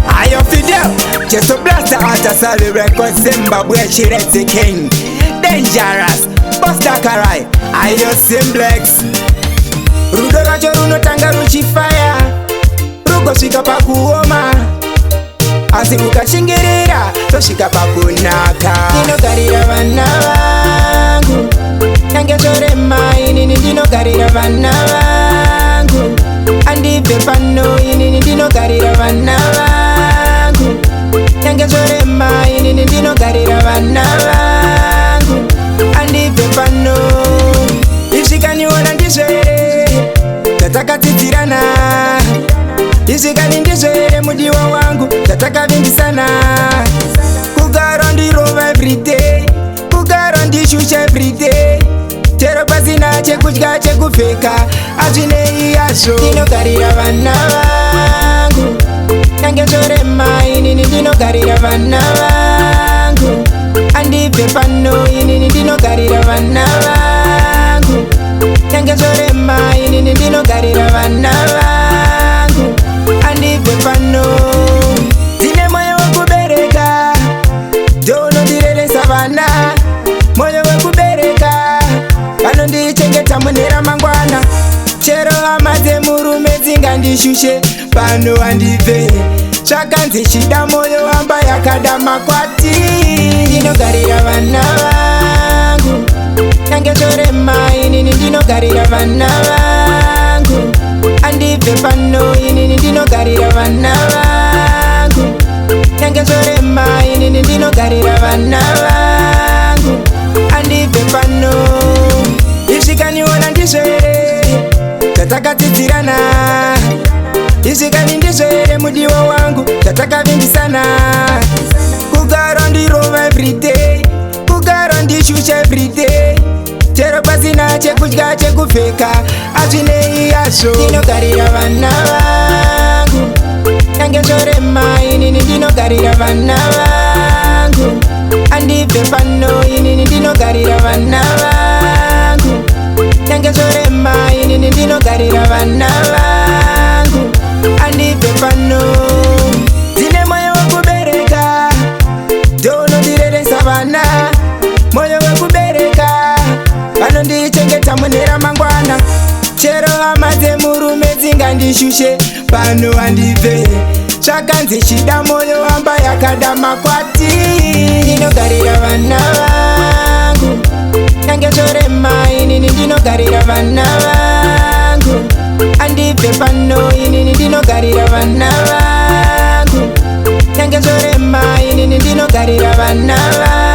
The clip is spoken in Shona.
Ayo Fidel, just a blast out a solid record. Zimbabwe, she ready the king. Dangerous, Busta Karai, Ayo Simplex. Rudo rajo runo tanga ruchi fire. Rugo shika pa kuoma. Asibuka shingirira, to shika pa kunaka. Dino karira vana vangu. Nange chore mai, dino karira vana vangu. Andi pepano, dino karira vana vangu. Nange chore mai, dino karira vana vangu. Andi pepano. Ishikani wana ndizwere, tataka titirana. Ishikani ndizwere mudiwa wangu, tataka vingi sana. Kugara ndirova everyday, kugara ndishusha everyday. Chero pasina chekudya chekupfeka, azvinei yazvo. Ndinogarira vana vangu, nange chore mai, ndinogarira vana vangu. Andibve pano, ndinogarira vana vangu. Nange chore mai, ndinogarira vana vangu. Andibve pano, ndine moyo wekubereka, ndonondireresa vana. Moyo wekubereka, vanondichengeta mune ramangwana. Chero hama dzemurume dzingandishushe, pano handibve. Zvakanzi chida moyo wamba yakada makwati. Ndinogarira vana vangu, nange chore mai, ndinogarira vana vangu. Andibve pano, ndinogarira vana vangu. Nange chore mai, ndinogarira vana vangu. Andibve pano, ishikaniona ndizvere, tatakatidzirana. Ishikani ndizvere mudiwa wangu, tatakavimbisana. Kugara ndirova everyday, kugara ndishusha everyday. Chero pasina chekudya chekupfeka, azvinei yazvo. Ndinogarira vana vangu, nange chore mai, ndinogarira vana vangu. Andibve pano, ndinogarira vana vangu. Nange chore mai, ndinogarira vana vangu. Andibve pano, ndine moyo wekubereka, ndonondireresa vana. Moyo wekubereka, vanondichengeta mune ramangwana. Chero hama dzemurume dzingandishushe, pano handibve. Zvakanzi chida moyo wamba yakada makwati. Ndinogarira vana vangu, nange chore mai, ndinogarira vana vangu. Andibve pano, ndinogarira vana vangu. Nange chore mai, ndinogarira vana vangu.